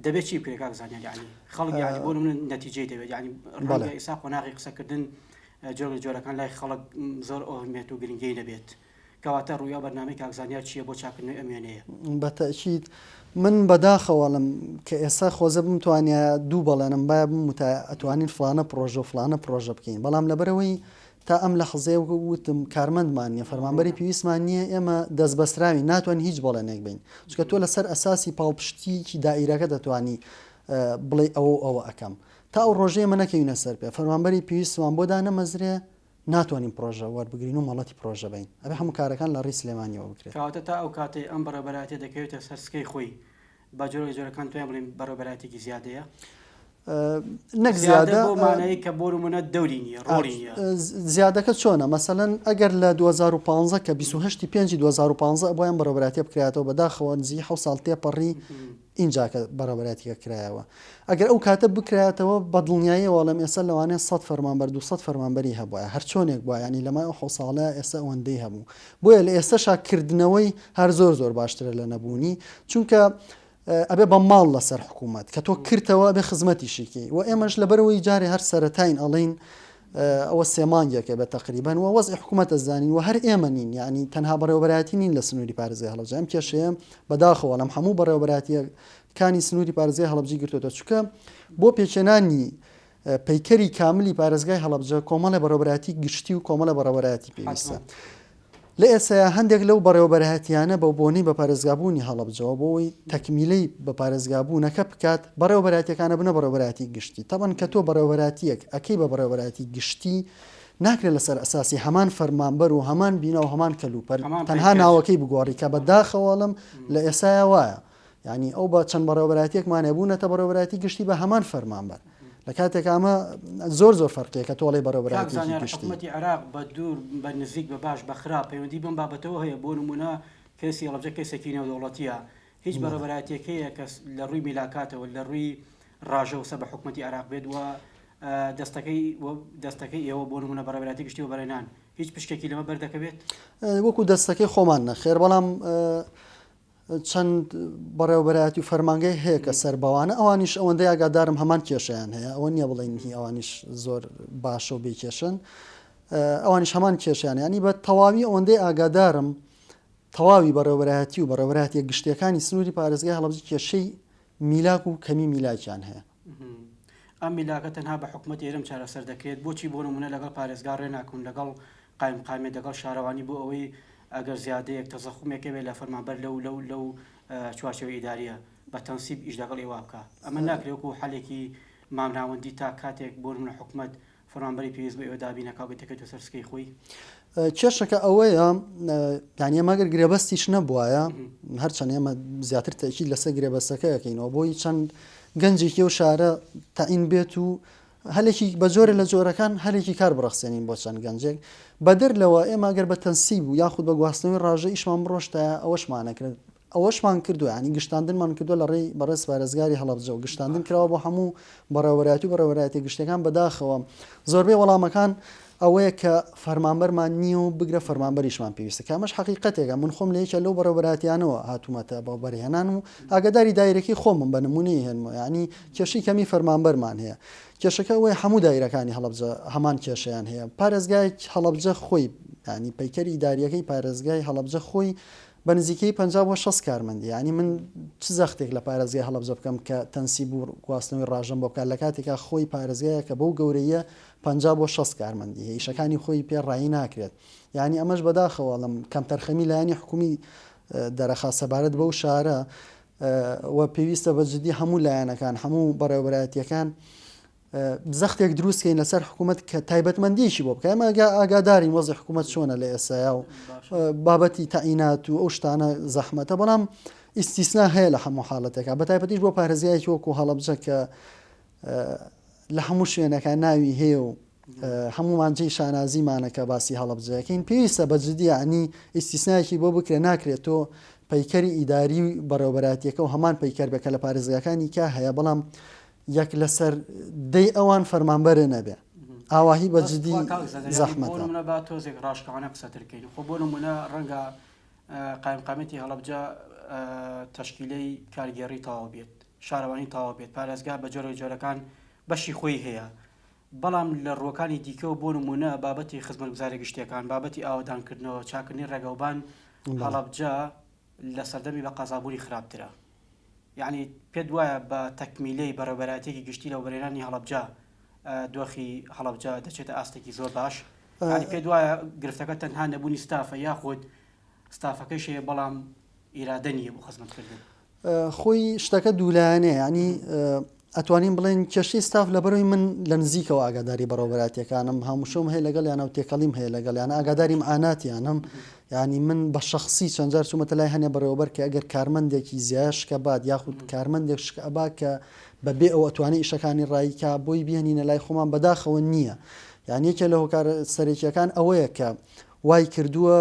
دەبێت چی بکرێت کاکزانیار یعنی خەڵک یعنی بۆ من نەتیجەی دەبێت یعنی ڕەنگە ئێستا قۆناغی قسەکردن جۆر جۆرەکان لای خەڵک زۆر ئەهمیەت و گرنگی دەبێت کەواتە ڕوویا بەرنامەی کاکزانیار چییە بۆ چاکردنەوەی ئەم وێنەیە بەتەئکید من بەداخەوەڵم کە ئێستا خۆزە بمتوانە دوو بەڵێنم باە ئەتوانین فلانە پرۆژە و فلانە پرۆژە بکەین بەڵام لەبەرەوەی تا ئەم لە حزێ وتم کارمەندمان نیە فەرمانبەری پێویستمان نییە ئێمە دەست بەستراوی ناتوانین هیچ بەڵێنێک بین چکە تۆ لەسەر ئەساسی پاڵپشتیکی دائیرەکە دەتوانی بڵێ ئەوە ئەەکەم تا ئەو ڕۆژەیە منە کەوینە سەر پێ فەرمانبەری پێویستمان بۆ دانەمەزرێ ناتوانین پرۆژە وەربگرین و مەڵەتی پرۆژە بین ئەبێ هەموو کارەکان لە ڕێی سلێمانیەوە بکرێت کەواتە تا ئەو کاتێ ئەم بەڕێبەرایەتێ دەکەوێتە سەرسکەی خۆی با جۆرە جۆرەکان توێن بڵین بەڕێبەرایەتێکی زیادەیە نەک زیادە بۆمانەیە کە بۆ منە دەوری نیە ڕۆڵی نیە زیادەکە چۆنە مەسەلەن ئەگەر لە 2015 کە 28 5 2015 بۆیان بەڕێبەرایەتێ بکرێتەوە بەداخەوە نزیک 7 ساڵ تێپەڕی اینجا کە بەڕێوەبەرەتیەکە کرایەوە ئەگەر ئەو کاتە بکرایەتەوە بە دڵنیاییەوە وەڵام ئێستا لەوانەیە 100 فەرمانبەر 200 فەرمانبەری هەبووە هەر چۆنێک بووە ینی لەمای ئەو ساڵە ئێستا ئەوەندەی هەبوو بۆیە لە ئێستاشاکردنەوەی هەر زۆر باشترە لە نەبوونی چونکە ئەبێ بە ماڵ لەسەر حکوومەت کە تۆ کردەوە بێ خزمەتیشیکی و ئێمەش لەبەرەوەی جارێ هەر سەرەتاین ئەڵین ئەوە سێمانگێکە بە تقریبان و وەزی حکوومەتە زانین و هەر ئێمە نین ینی تەنها بەڕێوەبەراتی نین لە سنووری پارێزگای هەڵەبجە ئەم کێشەیە بەداخەوە لەم هەموو بەڕێوەبەراتیەکانی سنووری پارێزگای هەڵەبجی گرتوۆتە چونکە بۆ پێچێنانی پەیکەری کاملی پارێزگای هەڵەبجە کۆمەڵە بەڕێوەبەراتی گشتی و کۆمەڵە بەڕێوەبەراتی پێویستە لە ئێستا هەندێک لەو بەڕێوەبەرهاتیانە بە بۆنی بە پارێزگابوونی هەڵەبجەوە بۆی تەکمیلەی بە پارێزگابوونەکە بکات بەڕێوەبەراتیەکانە بنە بەڕێوەبەراتی گشتی تەبەن کە تۆ بەڕێوەبەراتیەک ئەکەی بە بەڕێوەبەراتی گشتی ناکرێت لەسەر ئەساسی هەمان فەرمانبەر و هەمان بینە و هەمان کەلوپەر تەنها ناوەکەی بگۆڕی کە بەداخەوەڵم لە ئێستاە وایە ینی ئەو بە چەند بەڕێوەبەراتیەکمان هەبوونەتە بەڕێوەبەراتی گشتی بە هەمان فەرمانبەر لە کاتێک ئەمە زۆر فەرقەیە کە تۆڵی بەڕێوەبەراتی گشتی حکوومەتی عێراق بە دوور بە نزیک بە باش بە خراپ پەیوەندی بم بابەتەوە هەیە بۆ نمونە کەسی هەڵەبجە کەسێکی نێودەوڵەتیە هیچ بەڕێوەبەراتیەکەیە کە لە ڕووی میلاکاتەوە لە ڕووی ڕاژەوسە بە حکوومەتی عێراق بێت وە دەستەکەی ئێوە بۆ نمونە بەڕێوەبەراتی گشتی و بەرهێنان هیچ پشکێکی لەمە بەردەکەوێت وەکو دەستەکەی خۆمان نەخێر بەڵام چەند بەڕێوەبەراتی و فەرمانگەی هەیە کە سەربەوانە ئەوانیش ئەوەندەی ئاگادارم هەمان کێشیان هەیە ئەوە نییە بڵێن هی ئەوانیش زۆر باشە و بێکێشن ئەوانیش هەمان کێشیان ینی بە تەواوی ئەوەندەی ئاگادارم تەواوی بەڕێوەبەراتی و بەڕێوەبەراتیە گشتیەکانی سنووری پارێزگای هەڵەبجە کێشەی میلاک و کەمی میلاکیان هەیە ئەم میلاکە تەنها بە حکوومەت ئێرەم چارەسەر دەکرێت بۆچی بۆ نمونە لەگەڵ پارێزگا ڕێناکەون لەگەڵ قایمقامێت لەگەڵ شارەوانی بۆ ئەوەی ئەگەر زیادەیەک تەزەخومێکە بێت لە فەرمانبەر لەو چوارچێوەی ئیداریە بە تەنسیب ئیش لەگەڵ ئێوە بکە ئەمە ناکرێت وەکو حەلێکی مامناوەندی تا کاتێک بۆ نمونە حکوومەت فەرمانبەری پێویست بە ئێوە دابینەکە بێتەکەوتە سەر سکەی خۆی کێشەکە ئەوەیە یعنی ئەمەگەر گرێبەستیش نەبووایە هەرچەند ئێمە زیاتر تەکید لەسەر گرێبەستەکەیەکەینەوە بۆی چەند گەنجێکی و شارە تاین بێت و هەلێکی بە جۆرە لە جۆرەکان هەلێکی کار بڕخسێنین بۆ چەند گەنجێک بەدەر لەوە ئێمە گەر بە تەنسیب و یاخود بە گواستنەوەی ڕاژە ئیشمان بڕۆشتە ئەوەشمانەکرد ئەوەشمان کردو ینی گشتاندنمان کردو لە ڕێی بەڕێز پارێزگاری هەڵەبجە و گشتاندن کراوە بۆ هەموو بەڕێوەبەراتی و بەڕێوەبەراتی گشتەکان بەداخەوە زۆربەی وەڵامەکان ئەوەیە کە فەرمانبەرمان نییە و بگرە فەرمانبەریشمان پێویستە کامەش حەقیقەتێکە من خۆم لە یەکە لەو بەڕێوەبەراتیانەوە هاتوومەتە بە بەرهێنان و ئاگاداری دایرەکەی خۆمم بە نمونەی هێنمەوە ینی کێشەی کەمی فەرمانبەرمان هەیە کێشەکە ئەوەی هەموو دایرەکانی هەڵەبجە هەمان کێشەیان هەیە پارێزگای هەڵەبجە خۆی ینی پەیکەری ئیداریەکەی پارێزگای هەڵەبجە خۆی بە نزیکەی 50-60 کارمەندی ینی من چ زەختێک لە پارێزگای هەڵەبجە بکەم کە تەنسیب و گواستنەوەی ڕاژەم بۆ بکات لە کاتێکا خۆی پارێزگایە کە بەو گەورەیە 50-60 کارمەندی هەیە ئیشەکانی خۆی پێ ڕایی ناکرێت ینی ئەمەش بەداخەوە لەم کەم تەرخەمی لایەنی حکومی دەرەخا سەبارەت بەو شارە و پێویستە بەجددی هەموو لایەنەکان هەموو بەڕێوەبەراتیەکان زەختێک دروستکەین لەسەر حکوومەت کە تایبەتمەندیشی بۆ بکە ئەمە ئاگاداری وەزی حکوومەت چۆنە لە ئێسایا و بابەتی تەعینات و ئەو شتانە زەحمەتە بەڵام ئیستیسنا هەیە لە هەموو حاڵەتێکە بە تایبەتیش بۆ پارێزگایەکی وەکو هەڵەبجە کە لە هەموو شوێنەکە ناوی هەیە و هەمومانجێی شانازیمانەکە باسی هەڵەبجەکەین پێویستە بەجددی عنی ئیستیسنایەکی بۆ بکرێ ناکرێت تۆ پەیکەری ئیداری بەڕێوەبەراتیەکە و هەمان پەیکەر بێکە لە پارێزگاکانی کا هەیە بەڵام یەک لەسەر دەی ئەوان فەرمانبەرە نەبێ ئاواهی بەجددی زەحمەتە با تۆزێک ڕاشکەوانە قسەترکەین خۆ بۆ نمونە ڕەنگە قایمقامەتی هەڵەبجە تەشکیلەی کارگێڕی تەواو بێت شارەوانی تەواو بێت پارێزگا بە جۆرە جۆرەکان بەشی خۆی هەیە بەڵام لە ڕۆکانی دیکەەوە بۆ نمونە بابەتی خزمەتگوزاری گشتیەکان بابەتی ئاوادانکردنەوە چاکردنی ڕێگەوبان هەڵەبجە لە سەردەمی بە قازابووری خراپترە یعنی پێت وایە بە تەکمیلەی بەڕێوەبەراتێکی گشتی لە وەبەرهێنانی هەڵەبجە دۆخی هەڵەبجە دەچێتە ئاستێکی زۆر باش ینی پێت وایە گرفتەکە تەنها نەبوونی ستافە یاخود ستافەکەیش هەیە بەڵام ئیرادە نییە بۆ خزمەتکردن خۆی شتەکە دوولایەنەیە ینی ئەتوانین بڵێن کێشەی ستاف لەبەرەوەی من لە نزیکەوە ئاگاداری بەڕێوەبەراتیەکانم هەمووشۆم هەیە لەگەڵ یانە و تێکەڵیم هەیە لەگەڵ یانە ئاگاداری معاناتیانم ینی من بە شخصی چەند جار چوومەتە لای هەنێ بەڕێوەبەر کە ئەگەر کارمەندێکی زیاشکە بعد یاخود کارمەندێک شکەبا کە بەبێ ئەو ئەتوانێت ئیشەکانی ڕاییکە بۆی بێنینە لای خۆمان بەداخەوە نییە یان یەکێ لە هۆکار سەرێکیەکان ئەوەیە کە وای کردووە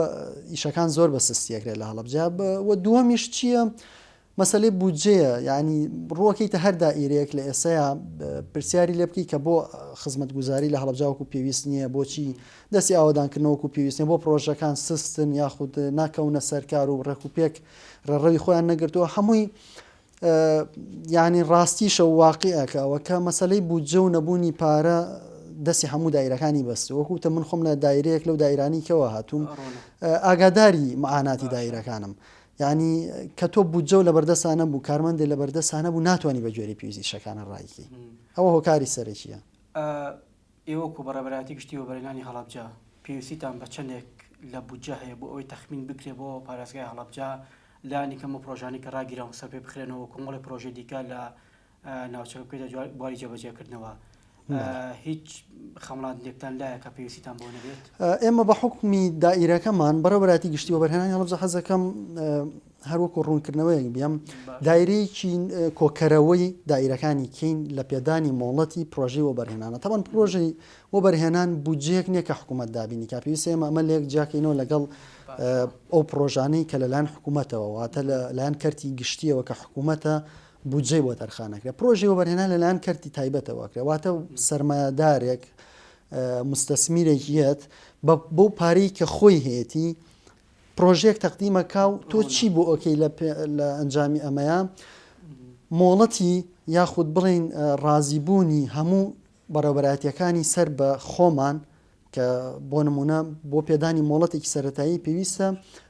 ئیشەکان زۆر بە سستیەکرێت لە هەڵەبجە و دووەمیش چییە مەسەلەی بودجەیە ینی ڕووەکەیتە هەر دائیرەیەک لە ئێسەیە پرسیاری لێ بکەی کە بۆ خزمەتگوزاری لە هەڵەبجاوەکو پێویست نییە بۆچی دەستی ئاوادانکردنەوەکو پێویست نیە بۆ پرۆژەکان سستن یاخود ناکەونە سەرکار و ڕێکوپێک ڕێڕەوی خۆیان نەگرتووە هەمووی ینی ڕاستیشە و واقعەکەەوە کە مەسلەی بودجە و نەبوونی پارە دەستی هەموو دایرەکانی بەست وەکوتە من خۆم لە دایرەیەک لەو دایرانی کەەوە هاتووم ئاگاداری معاناتی دایرەکانم ینی کە تۆ بودجە و لە بەردەسانە بوو کارمەندێ لە بەردەسانە بوو ناتوانانی بە جۆری پێویستی شەکانە ڕایکی ئەوە هۆکاری سەرەکیە ئێوەکو بەڕێبەتی گشتی و بەرهێنانی هەڵەبجە پێویستیتان بە چەندێک لە بودجە هەیە بۆ ئەوەی تەخمین بکرێ بۆ پارێزگای هەڵەبجە لانی کەم و پرۆژانی کە ڕاگیرەوە سەر پێ بخرێنەوە کۆمەڵی پرۆژە دیکە لە ناوچەکە بکەیتە بواری جێبەجێکردنەوە هیچ خەمڵاتێکتان لایە کە پێویستیتان بۆ نەبێت ئێمە بە حکمی دائیرەکەمان بەڕێبەتی گشتی و بەرهێنانی هەڵەبجە حەزەکەم هەروەکو ڕوونکردنەوەیەک بێم دایرەیەکی کۆکەرەوەی دایرەکانی کەین لە پێدانی مۆڵەتی پرۆژەی وە بەرهێنانە تاوان پرۆژەی وە بەرهێنان بودجەیەک نییە کە حکوومەت دابینی کا پێویستە ئێمە ئەمە لەیەک جاکەینەوە لەگەڵ ئەو پرۆژانەی کە لەلایەن حکوومەتەوە واتە لەلایەن کەرتی گشتیەوە کە حکوومەتە بودجەی بۆ تەرخانەکرێت پرۆژەی وە بەرهێنان لەلایەن کەرتی تایبەتەوە کرێت واتە سەرمایەدارێک مستەسمیرێکیەت بەو پارەی کە خۆی هەیەی پرۆژێک تەقدیمەکە و تۆ چی بۆ ئۆکەی لە ئەنجامی ئەمەیە مۆڵەتی یاخود بڵین ڕازیبوونی هەموو بەڕێوەبەرایەتیەکانی سەر بە خۆمان کە بۆ نمونە بۆ پێدانی مۆڵەتێکی سەرەتایی پێویستە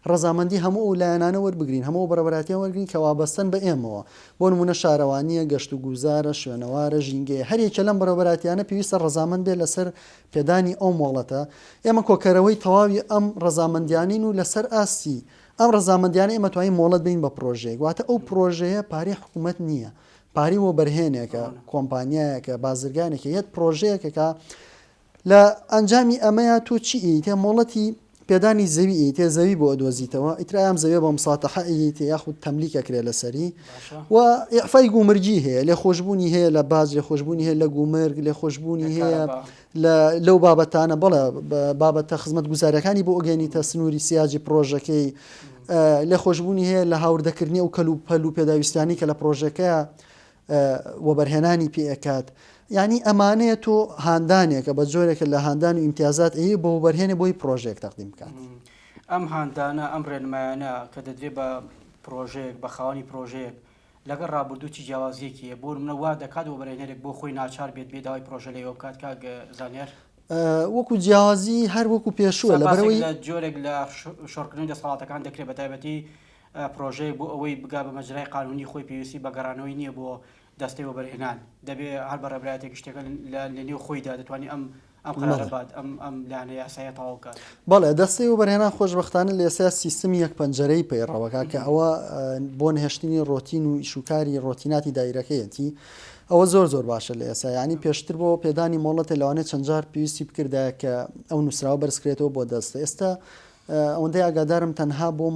ڕەزامەندی هەموو ئەو لایەنانە وەربگرین هەموو بەڕێوەبەرایەتیان وەرگین کە وابەستن بە ئێمەوە بۆ نمونە شارەوانیە گەشت و گوزارە شوێنەوارە ژینگەیە هەرێکە لەم بەڕێوەبەرایەتیانە پێویستە ڕەزامەند بێت لەسەر پێدانی ئەو مۆڵەتە ئێمە کۆکەرەوەی تەواوی ئەم ڕەزامەندیانین و لەسەر ئاستی ئەم ڕەزامەندیانە ئێمە توانین مۆڵەت بین بە پرۆژەیەک واتە ئەو پرۆژەیە پارەی حکوومەت نییە پارەی وە بەرهێنێکە کۆمپانیایەکە بازرگانێکە یەت پرۆژەیەکەکە لە ئەنجامی ئەمەیە تۆ چی ئیتێ مۆڵەتی پێدانی زەوی ئیتێ زەوی بۆ ئەدۆزیتەوە ئیترایام زەوێ بە مساتەحە ئیتێ یاخود تەملیکەکرێ لەسەری و ئیعفای گومرگی هەیە لێ خۆشببوونی هەیە لە باز لێ خۆشببوونی هەیە لە گومرگ لێ خۆشببوونی هەیە لەو بابەتانە بەڵێ بابەتە خزمەت گوزاریەکانی بۆ ئۆگەنیتە سنووری سیاجی پرۆژەکەی لێ خۆشببوونی هەیە لە هاوردەکردنی و کەلوپەل و پێداویستانی کە لە پرۆژەکەیە وە بەرهێنانی پێئکات ینی ئەمانەیە تۆ هاندانێکە بە جۆرێکە لە هاندان و ئیمتیازات ئەیە بۆ بەرهێنێ بۆی پرۆژێک تەقدیم بکات ئەم هاندانە ئەم ڕێنمایانە کە دەدرێت بە پرۆژەیەک بە خاوەنی پرۆژەیەک لەگەڵ ڕابردووی جیاوازیەکیە بۆ منە وا دەکات و بەرهێنەرێک بۆ خۆی ناچار بێت بێداوای پرۆژە لەوە بکات کاک زانیار وەکو جیاوازی هەر وەکو پێشووە لە بەرەوەی جۆرێک لە شۆڕکردنی دەسەڵاتەکان دەکرێت بە تایبەتی پرۆژەیە بۆ ئەوەی بگا بە مەجرای قانونی خۆی پێویستی بە گەڕانەوەی نییە بۆ دەستی و بەرهێنان دەبێ هەر بەڕێبرایەتێک شتێکە لە نێو خۆیدا دەتوانانی ئەم قەرارەبات ئەم لانە یاسایە تەواو بکات بەڵێ دەستی و بەرهێنان خۆشبەختانە لە ئێستا سیستمی یەک پەنجەرەی پەیڕەوەکە کە ئەوە بۆ نهێشتنی ڕۆتین و ئیشوکاری ڕۆتیناتی دایرەکەیەتی ئەوە زۆر باشە لە ئێستا ینی پێشتر بۆ پێدانی مۆڵەتە لەوانێت چەند جار پێویستی بکردایە کە ئەو نووسراوە بەرزکرێتەوە بۆ دەستە ئێستا ئەوەندەی ئاگادارم تەنها بۆ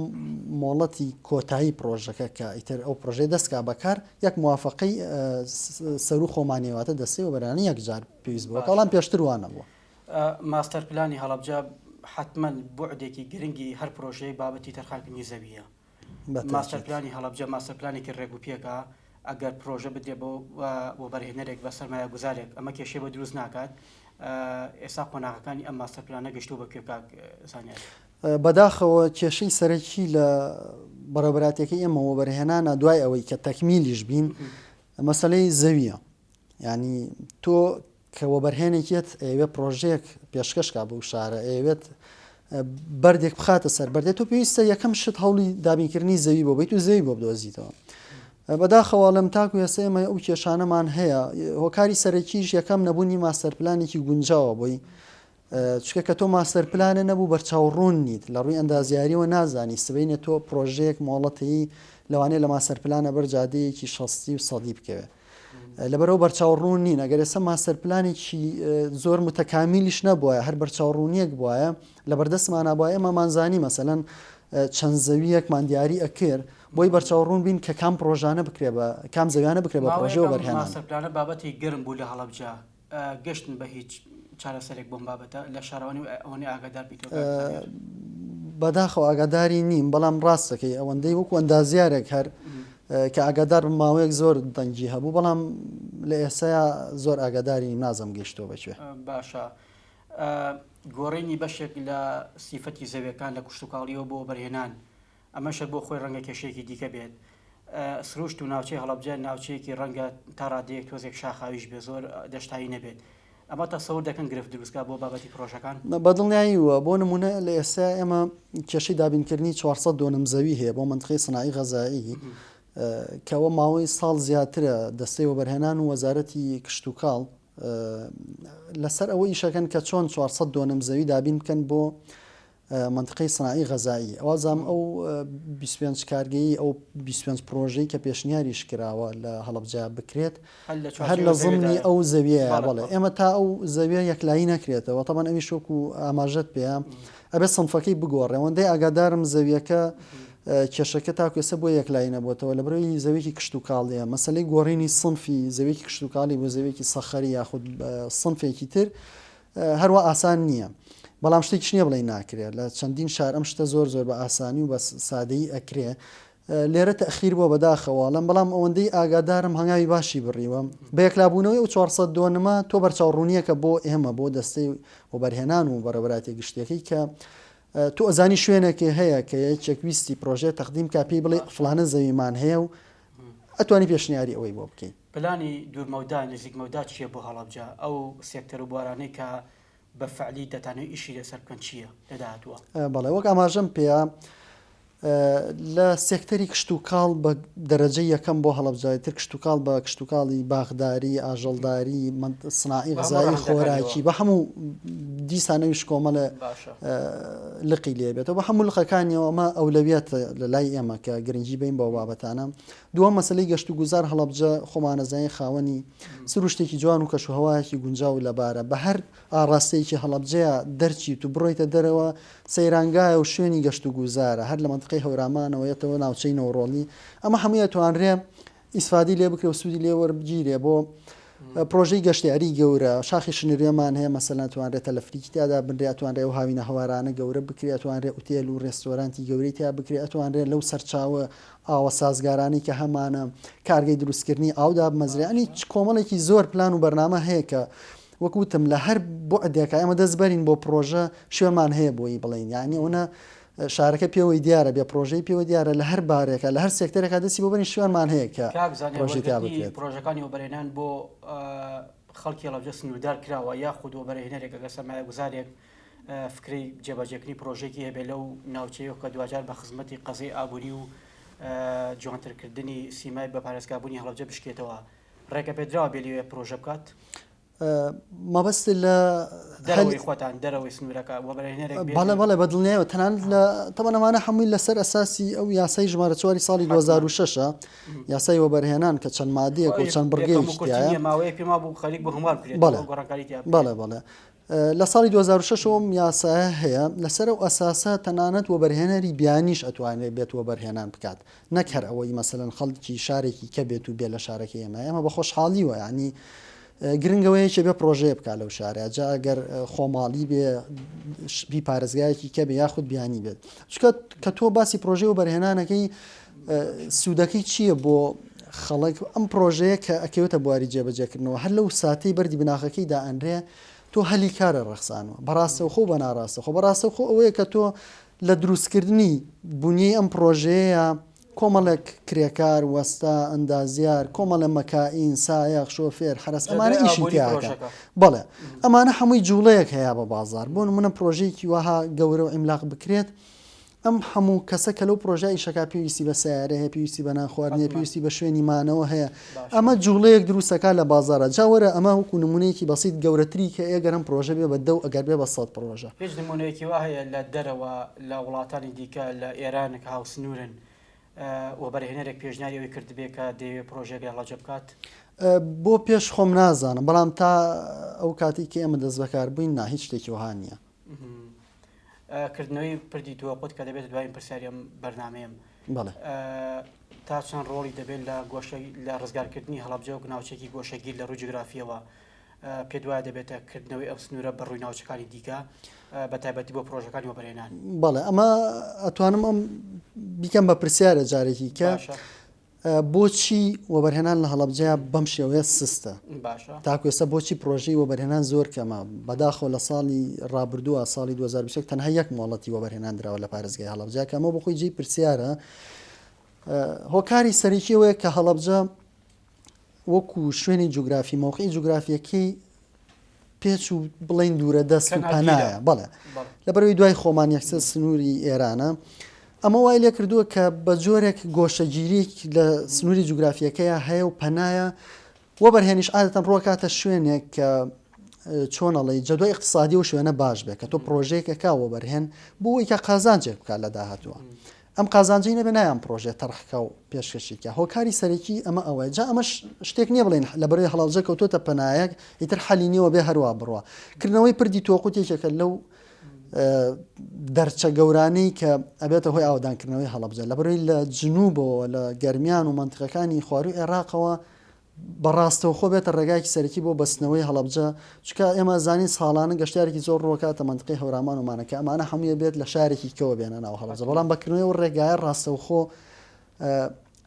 مۆڵەتی کۆتایی پرۆژەکە کە ئیتر ئەو پرۆژەی دەستکا بەکار یەک موافقەی سەر و خۆمانیێواتە دەستی و بەرانی یەک جار پێویست بووە کەڵام پێشتر وانە بووە ماستەر پلانی هەڵەبجە حتمما بۆعدێکی گرنگی هەر پرۆژەی بابەتی تەرخانکردنی زەویە ماستەر پلانی هەڵەبجە ماستەر پلانێکی ڕێگوپێکە ئەگەر پرۆژە بدرێت بۆ بەرهێنەرێک بە سەرمایە گوزارێک ئەمە کێشێ بە دروست ناکات ئێستا قۆناغەکانی ئەم ماستەر پلانە گەشتوو بە کاک زانیار بەداخەوە کێشەی سەرەکی لە بەڕێوەبەراتەکەی ئێمەوە بەرهێنانە دوای ئەوەی کە تەکمیلیش بین مەسەلەی زەویە ینی تۆ کەوە بەرهێنێکێت ئەوێ پرۆژەیەک پێشکەشکا بۆ شارە ئەوێت بەردێک بخاتە سەر بەردێت و پێویستە یەکەم شت هەوڵی دابینکردنی زەوی بۆ بیت و زەوی بۆ بدۆزیتەوە بەداخەوە لەم تاکو ئێستا ئێمە ئەو کێشانەمان هەیە هۆکاری سەرەکیش یەکەم نەبوونی ماستەرپلانێکی گونجاوە بۆی چکە کە تۆ ماستەر پلانە نەبوو بەرچاوڕوون نیت لە ڕووی ئەندازیاریەوە نازانی سبینە تۆ پرۆژەیەک مۆڵەتی لەوانەیە لە ماستەر پلانە بەرجادەیەکی شەستی و سەدی بکەوێت لەبەرەوە بەرچاوڕوون نین ئەگەر ئێستا ماستەر پلانێکی زۆر متەکامیلیش نەبووە هەر بەرچاوڕوونیەک بواە لە بەردەستمانە بۆ ئێمەمانزانی مەسەلەن چەند زەویەکمان دیاری ئەکرد بۆی بەرچاوڕوون بین کە کام پرۆژانە بکرێ بە کام زەویانە بکرێ بە پرۆژەوە بەرهێنان ماستەر پلانە بابەتی گەرم بوو لە هەڵەبجە گەشتن بە هیچ چارەسەرێک بۆم بابەتە لە شارەوانی ئەوەی ئاگادار بیت بەداخەوە ئاگاداری نیم بەڵام ڕاستەکەی ئەوەندەی وەکو ئەندازیارێک هەر کە ئاگادار ماوەیەک زۆر دەنگی هەبوو بەڵام لە ئێستا زۆر ئاگاداری نازم گەشتەوە بەکوێ. باشە گۆڕینی بەشێک لە سیفەتی زەویەکان لە کشتتوکاڵیەوە بۆ بەرهێنان ئەمەشە بۆ خۆی ڕەنگە کێشەیەکی دیکە بێت. سروشت و ناوچەی هەڵەبجە ناوچەیەکی ڕەنگە تا ڕادەیەک تۆزێک شاخاویش بێ زۆر دەشتایی نەبێت. ئەمە تەسەور دەکەن گرفت دروستکە بۆ بابەتی پرۆژەکان بەدڵنیاییوە بۆ نمونە لە ئێستا ئێمە کێشەی دابینکردنی 400 دۆنم زەوی هەیە بۆ منطقەی سنایی غەزایی کەەوە ماوەی ساڵ زیاترە دەستەی وەبەرهێنان و وەزارەتی کشتتوکاڵ لەسەر ئەوە ئیشەکەن کە چۆن 400 دۆنم زەوی دابین بکەن بۆ منطقەی سنایی غەزایی ئەوازام ئەو 25 کارگەی ئەو 25 پرۆژەی کە پێشنیاریش کراوە لە هەڵەبجە بکرێت هەر لە زمانی ئەو زەویە بەڵێ ئێمە تا ئەو زەویە یەکلایی نەکرێتەوە تەمان ئەوی شۆک و ئاماژەت پێ ئەبێ سنفەکەی بگۆڕێ ئەوەندەی ئاگادارم زەویەکە کێشەکە تاکوێسە بۆ یەکلایی نەبووتەوە لە بەرەوەی زەوێکی کشتتوکاڵیە مەسلەی گۆڕینی سنفی زەوێکی کشتتوکاڵی بۆ زەوێکی سەخەری یاخود سنفێکی تر هەروە ئاسان نییە. بەڵام شتێکی نییە بڵێ ناکرێت لە چەندین شار ئەم شتە زۆر زۆر بە ئاسانی و بە سادەی ئەکرێ لێرە تەخیر بۆ بەداخەوەڵم بەڵام ئەوەندەی ئاگادارم هەنگاوی باشی بڕیوە بە یەکلابوونەوەی و 400 دۆنمە تۆ بەرچاوڕوونیەکە بۆ ئێمە بۆ دەستەی وەبەرهێنان و بەڕێوەبەراتی گشتەکەی کە تۆ ئەزانی شوێنێکی هەیە کە چەکویستی پرۆژێ تەقدیم کا پێی بڵێ فلانە زەویمان هەیە و ئەتوانی پێشنیاری ئەوەی بۆ بکەین. پلانی دوورمەودا نزیکمەودا چییە بۆ هەڵەبجە ئەو سێکتەر و بوارانەی کە بە فعلی دەتانەوێت ئیشی لەسەر بکەن چییە لە داهاتووە؟ بەڵێ وەک ئاماژەم پێە لە سێکتەری کشتتوکاڵ بە دەرەجەی یەکەم بۆ هەڵەبجایتر کشتتوکاڵ بە کشتتوکاڵی باغداری ئاژەڵداری سنایی غەزایی خۆراکی بە هەموو دیسانەویش کۆمەڵە لقی لێبێتەوە بە هەموو لقەکانیەوە ئەمە ئەولەویەت لە لای ئێمە کە گرنگی بین بۆ بابەتانە. دووەم مەسلەی گەشت و گوزار هەڵەبجە خۆمانەزای خاوەنی سروشتێکی جوان و کەشوهەوایەکی گونجاو لەبارە بە هەر ئاڕاستەیەکی هەڵەبجەیە دەرچیت و بڕۆیتە دەرەوە سەیرانگایە و شوێنی گەشت و گوزارە هەر لە منطقەی هەورامانەوەیەتەوە ناوچەی نەوڕۆڵی ئەمە هەموویە توانرێ ئیسفادی لێ بکرێ و سوودی لێ وەربگیرێ بۆ پرۆژەی گەشتیاری گەورە شاخی شنوێمان هەیە مەسەلەن توانرێت تەلەفریکی تیادا بنرێ ئەتوانرێ و هاوینە هەوارانە گەورە بکرێت ئەتوانرێ ئوتێل و ڕێستۆرانتی گەورەی تیا بکرێت ئەتوانرێت لەو سەرچاوە ئاوە سازگارانی کە هەمانە کارگەی دروستکردنی ئاودا بمەزرێنی کۆمەڵێکی زۆر پلان و بەرنامە هەیە کە وەکوتم لە هەر بۆ ئەدێکە ئەمە دەستبەرین بۆ پرۆژە شوێنمان هەیە بۆی بڵین یعنی ئەوە شارەکە پێوەی دیارە بێ پرۆژەی پێوە دیارە لە هەر بارێکە لە هەر سێکتەرێکا دەستی بۆ بەرین شوێنمان هەیە کە پرۆژەکانی وەبەرهێنان بۆ خەڵکی هەڵەبجە سنوردار کراوە یاخود وەبەرهێنەرێک ئەگەر سەرمایە گوزارێک فکری جێبەجێکردنی پرۆژێکی هەبێ لەو ناوچەیە کە دوجار بە خزمەتی قەزەی ئابووری و جوانترکردنی سیمای بە پارێزگابوونی هەڵەبجە بشکێتەوە ڕێکە پێدراوە بێ لێوێ پرۆژە بکات مەبەست لە دەرەوەی خۆتان دەرەوەی سنوورەکە وەبەرهێنەرێک بەڵێ بەدڵنیایەوە تەنان لە تەمەنەمانە هەمووی لەسەر ئەساسی ئەو یاسای ژمارە 4 ساڵی 2006 یاسای وەبەرهێنان کە چەند مادەیەک و چەند بڕگەیشتایە ماوەیە پێما بوو خەریک بۆ هەموار بکرێت بەڵێ لە ساڵی 2006 یاسایە هەیە لەسەر ئەو ئەساسە تەنانەت وەبەرهێنەری بیانیش ئەتوانێت بێت وەبەرهێنان بکات نەکەر ئەوەی مەسەلەن خەڵکی شارێکی کە بێت و بێ لە شارەکە ئێمە بە خۆشحاڵیوە ینی گرنگەوەیەکی بێ پرۆژەیە بکات لەو شارە جا ئەگەر خۆماڵی بێ بی پارێزگایەکی کە بێ یاخود بیانی بێت چکە کە تۆ باسی پرۆژەی و بەرهێنانەکەی سوودەکەی چییە بۆ خەڵک ئەم پرۆژەیە کە ئەکەوێتە بواری جێبەجێکردنەوە هەر لەو ساتەی بەردی بناغەکەی دائەنرێ تۆ هەلی کارە ڕەخسانەوە بەڕاستە خۆ بە ناڕاستە خۆ بەڕاستە خۆ ئەوەیە کە تۆ لە دروستکردنی بنیەی ئەم پرۆژەیە کۆمەڵێک کرێکار وەستا ئەندازیار کۆمەڵە مەکائین سایەق شۆفێر حرەس ئەمانە ئیشی تیاکە بەڵێ ئەمانە هەمووی جوڵەیەک هەیە بە بازار بۆ نمونە پرۆژەیەکی وەها گەورە و ئیملاق بکرێت ئەم هەموو کەسە کە لەو پرۆژە ئیشەکە پێویستی بە سیارە هەیە پێویستی بە نانخواردنیە پێویستی بە شوێنی مانەوە هەیە ئەمە جوڵەیەک دروستەکە لە بازارە جاوەرە ئەمە وەکو نمونەیەکی بەسیط گەورەتری کە ئێگەرم پرۆژە بێ بە دەو ئەگەر بێ بە 100 پرۆژە هیچ نمونەیەکی وا هەیە لە دەرەوە لە وڵاتانی دیکە لە ئێرانێک هاوسنوورن وەبەرهێنەرێک پێشنیاریەوەی کردبێ کە دەیەوێت پرۆژێک هەڵەبجە بکات بۆ پێش خۆم نازانم بەڵام تا ئەو کاتی کە ئێمە دەست بەکار بووین نا هیچ شتێکی وها نییە کردنەوەی پردی تووە قوت کە دەبێت دوای پرسیاریم بەرنامەیەم تا چەند ڕۆڵی دەبێت لە ڕزگارکردنی هەڵەبجە و ناوچێکی گۆشەگیر لە ڕووی جوگرافیەوە پێ دوای دەبێتە کردنەوەی ئەم سنوورە بەڕووی ناوچەکانی دیکە بە تایبەتی بۆ پرۆژەکانی وەبەرهێنان بەڵێ ئەمە ئەتوانم ئەم بیکەم بە پرسیارە جارێکی کە بۆچی وەبەرهێنان لە هەڵەبجەیە بەم شێوەیە سستە باشە تاکوێستا بۆچی پرۆژەی وەبەرهێنان زۆر کەمە بەداخەوە لە ساڵی ڕابردووە ساڵی 2020 تەنها یەک مۆڵەتی وەبەرهێنان درراوە لە پارێزگای هەڵەبجە کە ئەمە بۆ خۆی جێی پرسیارە هۆکاری سەرەکیەوەیە کە هەڵەبجە وەکو شوێنی جوگرافی مۆقعی جوگرافیەکەی پێچ و بڵین دوورە دەست و پەنایە بەڵێ لەبەرەوەی دوای خۆمان یەکسەر سنووری ئێرانە ئەمە وای لێ کردووە کە بە جۆرێک گۆشەگیری لە سنووری جوگرافیەکەیە هەیە و پەنایە وەبەرهێنیش عادەتەن ڕۆکاتە شوێنێک کە چۆنەڵی جەدوای اقتصادی و شوێنە باش بێت کە تۆ پرۆژەیەکە کا وەبەرهێن بۆ ئەوەی کە قازانجێک بکات لە داهاتووە ئەم قازانجی نەبێ نایان پرۆژێ تەڕحکە و پێشکەشیکە هۆکاری سەرەکی ئەمە ئەوەیە جا ئەمەش شتێک نییە بڵێن لەبەرەوەی هەڵاوجە کەوتۆتە پەنایەک ئیتر حەلی نیەوە بێ هەروە بڕوە کردنەوەی پردی تۆقوتێکێکە لەو دەرچە گەورانەی کە ئەبێتە هۆی ئاودانکردنەوەی هەڵەبجە لەبەرەوەی لە جنوبەوە لە گەرمیان و منتیقەکانی خواروی عێراقەوە بەڕاستەوە خۆ بێتە ڕێگایکی سەرەکی بۆ بەستنەوەی هەڵەبجە چکە ئێمە زانین ساڵانە گەشتارێکی زۆر ڕۆکاتە منتیقەی هەورامان ومانەکە ئەمانە هەموویە بێت لە شارێکی کەوە بێنە ناو هەڵەبجە بەڵام بەکردنەوەی و ڕێگایە ڕاستەوخۆ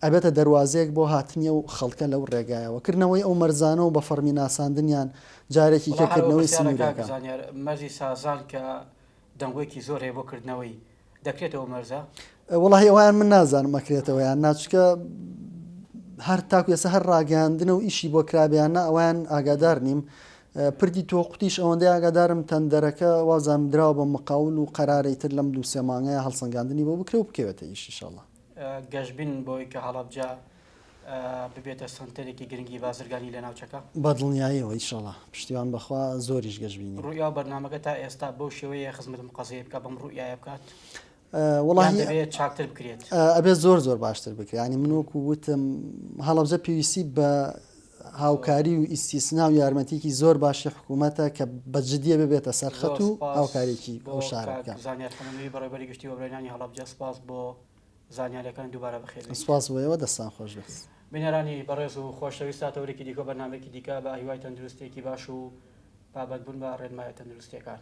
ئەبێتە دەواازەیەک بۆ هاتنیە و خەڵکە لەو ڕێگایەوە کردنەوەی ئەو مەرزانە و بە فەرمی ناساندنیان جارێکی کردنەوەی سنوورەکە مەرزی سازان کە دەنگۆیکی زۆر هەیە بۆ کردنەوەی دەکرێتەوە مەرزە وەڵاهی ئەویان من نازانم مەکرێتەوەیان ناچکە هەر تاکوێسە هەر ڕاگەاندنە و ئیشی بۆ کرابیانە ئەویان ئاگادار نیم پردی تۆقوتیش ئەوەندەی ئاگادارم تەندەرەکە وازانم دراوە بە مقاول و قەرارەی تر لەم دوو سێ مانگەیە هەڵسەنگاندنی بۆ بکرێ و بکەوێتە ئیشی ئینشاءالله گەشتبین بۆی کە هەڵەبجە ببێتە سنتەرێکی گرنگی بازرگانی لە ناوچەکە بە دڵنیاییەوە ئینشاءالله پشتیوان بەخوا زۆریش گەشتبینی ڕوویا بەرنامەکە تا ئێستا بەو شێوەیە خزمەتم قەزەیە بکە بەم ڕوویایە بکات وڵی چاکتر بکرێت ئەبێت زۆر زۆر باشتر بکرانی من وەکو وتم هەڵەبجە پێویستی بە هاوکاری و ئیسیسنا و یارمەتیکی زۆر باشی حکوومەتە کە بەجددیە ببێتە سەرخەت و هاوکارێکی ئەو شارەکە زانیارخەنەوەی بەڕێبەری گشتی وەبرێنانی هەڵەبجە سپاس بۆ زانیاریەکان دووبارە بەخێر سپاس بۆەوە دەستان خۆش بێت بینەرانی بەڕێز و خۆشەویستاتەوەرێکی دیکۆ بەرنامێکی دیکە بە هیوای تەندروستێکی باش و بابەتبوون بە ڕێنمایە تەندروستیەکان